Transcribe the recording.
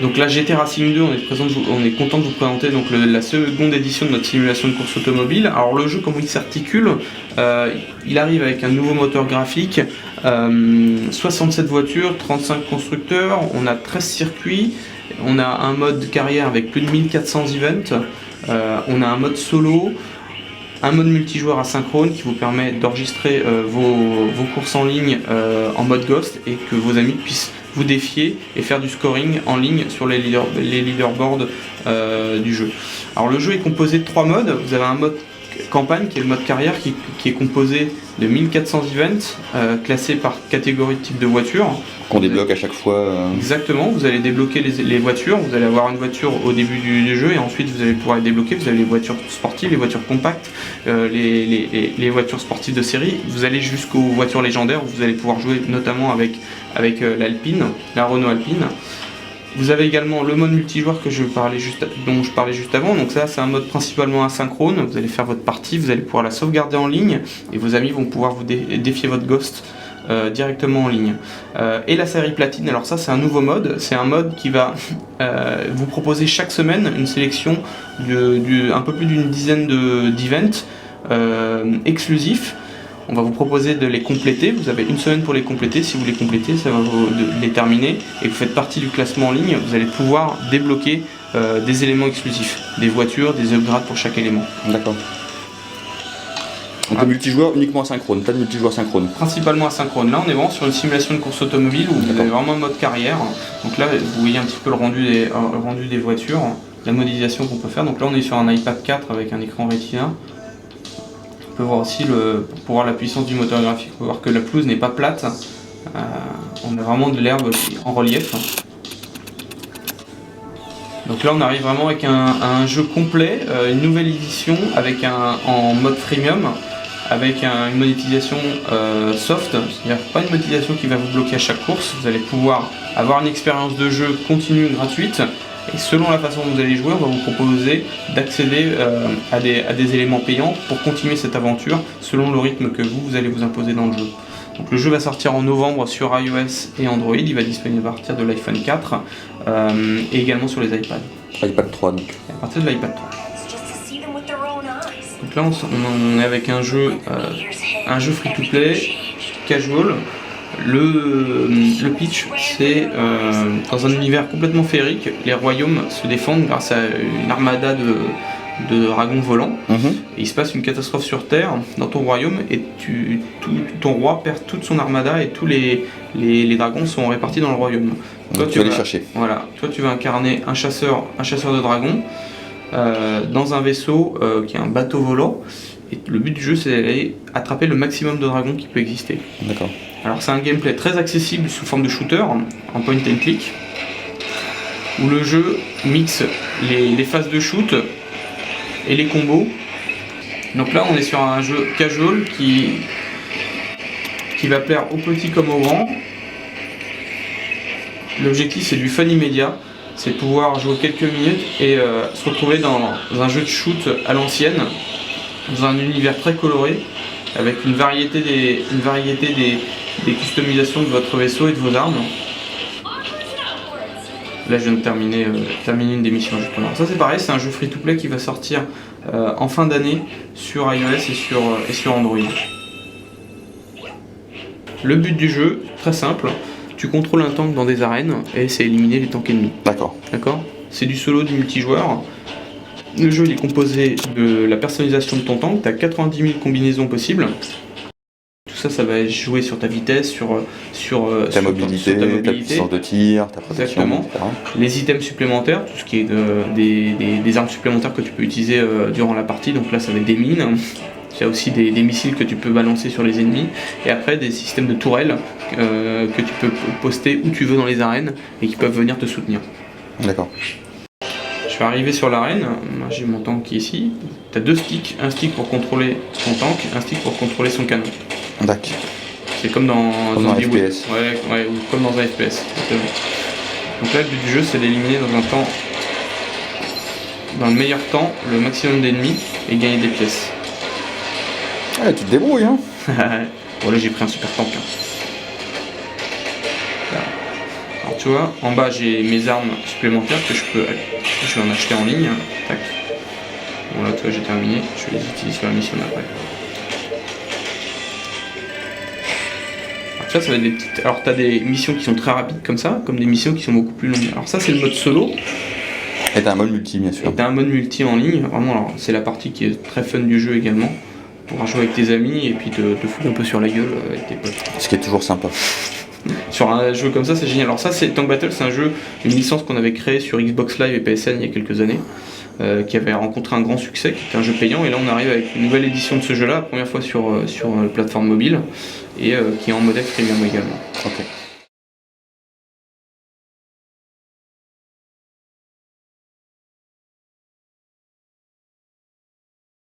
Donc la GT Racing 2, on est content de vous présenter donc la seconde édition de notre simulation de course automobile. Alors le jeu, comment il s'articule, il arrive avec un nouveau moteur graphique, 67 voitures, 35 constructeurs, on a 13 circuits, on a un mode carrière avec plus de 1400 events, on a un mode solo, un mode multijoueur asynchrone qui vous permet d'enregistrer vos courses en ligne en mode Ghost et que vos amis puissent vous défier et faire du scoring en ligne sur les leaderboards du jeu. Alors le jeu est composé de 3 modes. Vous avez un mode campagne qui est le mode carrière qui est composé de 1400 events classés par catégorie de type de voiture. Qu'on débloque à chaque fois. Exactement, vous allez débloquer les voitures, vous allez avoir une voiture au début du jeu et ensuite vous allez pouvoir les débloquer. Vous avez les voitures sportives, les voitures compactes, les voitures sportives de série. Vous allez jusqu'aux voitures légendaires où vous allez pouvoir jouer notamment avec l'Alpine, la Renault Alpine. Vous avez également le mode multijoueur dont je parlais juste avant. Donc ça, c'est un mode principalement asynchrone. Vous allez faire votre partie, vous allez pouvoir la sauvegarder en ligne et vos amis vont pouvoir vous défier votre Ghost directement en ligne. Et la série platine, alors ça c'est un nouveau mode. C'est un mode qui va vous proposer chaque semaine une sélection un peu plus d'une dizaine d'events exclusifs. On va vous proposer de les compléter, vous avez une semaine pour les compléter, si vous les complétez, ça va vous les terminer, et vous faites partie du classement en ligne, vous allez pouvoir débloquer des éléments exclusifs, des voitures, des upgrades pour chaque élément. D'accord. Donc le multijoueur uniquement asynchrone, pas de multijoueur synchrone. Principalement asynchrone, là on est vraiment sur une simulation de course automobile où vous avez vraiment un mode carrière, donc là vous voyez un petit peu le rendu des voitures, la modélisation qu'on peut faire, donc là on est sur un iPad 4 avec un écran Retina. On peut voir aussi pour voir la puissance du moteur graphique, on peut voir que la pelouse n'est pas plate, on a vraiment de l'herbe en relief. Donc là on arrive vraiment avec un jeu complet, une nouvelle édition avec en mode freemium, avec une monétisation soft, c'est-à-dire pas une monétisation qui va vous bloquer à chaque course, vous allez pouvoir avoir une expérience de jeu continue gratuite. Et selon la façon dont vous allez jouer, on va vous proposer d'accéder à des éléments payants pour continuer cette aventure selon le rythme que vous allez vous imposer dans le jeu. Donc le jeu va sortir en novembre sur iOS et Android, il va disponible à partir de l'iPhone 4 et également sur les iPads. iPad 3 donc. Et à partir de l'iPad 3. Donc là on est avec un jeu free-to-play, casual. Le pitch, c'est dans un univers complètement féerique, les royaumes se défendent grâce à une armada de dragons volants. Et il se passe une catastrophe sur Terre dans ton royaume et ton roi perd toute son armada et tous les dragons sont répartis dans le royaume. Toi, tu vas les chercher. Voilà, toi tu vas incarner un chasseur de dragons dans un vaisseau qui est un bateau volant. Et le but du jeu, c'est d'aller attraper le maximum de dragons qui peut exister. D'accord. Alors c'est un gameplay très accessible sous forme de shooter, en point and click, où le jeu mixe les phases de shoot et les combos. Donc là on est sur un jeu casual qui va plaire aux petits comme aux grands. L'objectif c'est du fun immédiat, c'est de pouvoir jouer quelques minutes et se retrouver dans un jeu de shoot à l'ancienne, dans un univers très coloré, avec une variété des customisations de votre vaisseau et de vos armes. Là je viens de terminer une des missions justement. Alors ça c'est pareil, c'est un jeu free-to-play qui va sortir en fin d'année sur iOS et sur Android. Le but du jeu, très simple, tu contrôles un tank dans des arènes et c'est éliminer les tanks ennemis. D'accord. C'est du solo, du multijoueur. Le jeu il est composé de la personnalisation de ton tank, tu as 90 000 combinaisons possibles. Tout ça, ça va jouer sur ta vitesse, sur ta mobilité, ta puissance de tir, ta protection, etc. Les items supplémentaires, tout ce qui est des armes supplémentaires que tu peux utiliser durant la partie. Donc là, ça va être des mines. Il y a aussi des missiles que tu peux balancer sur les ennemis. Et après, des systèmes de tourelles que tu peux poster où tu veux dans les arènes et qui peuvent venir te soutenir. D'accord. Je vais arriver sur l'arène, j'ai mon tank qui est ici. Tu as 2 sticks, un stick pour contrôler ton tank, un stick pour contrôler son canon. D'accord. C'est comme dans un FPS. Ouais, ou comme dans un FPS. Donc là, le but du jeu, c'est d'éliminer dans le meilleur temps, le maximum d'ennemis et gagner des pièces. Ouais, tu te débrouilles, hein. Bon, là, j'ai pris un super tank. Alors, tu vois, en bas j'ai mes armes supplémentaires que je vais en acheter en ligne. Tac. Bon là, tu vois, j'ai terminé. Je vais les utiliser sur la mission d'après. Ça va être des petites. Alors, tu as des missions qui sont très rapides comme ça, comme des missions qui sont beaucoup plus longues. Alors, ça, c'est le mode solo. Et t'as un mode multi, bien sûr. Et t'as un mode multi en ligne. Vraiment, alors, c'est la partie qui est très fun du jeu également. Pour jouer avec tes amis et puis te foutre un peu sur la gueule avec tes potes. Ce qui est toujours sympa. Sur un jeu comme ça, c'est génial. Alors, ça, c'est Tank Battle, c'est un jeu, une licence qu'on avait créée sur Xbox Live et PSN il y a quelques années. Qui avait rencontré un grand succès, qui était un jeu payant, et là on arrive avec une nouvelle édition de ce jeu là, la première fois sur plateforme mobile, et qui est en modèle freemium également. Okay.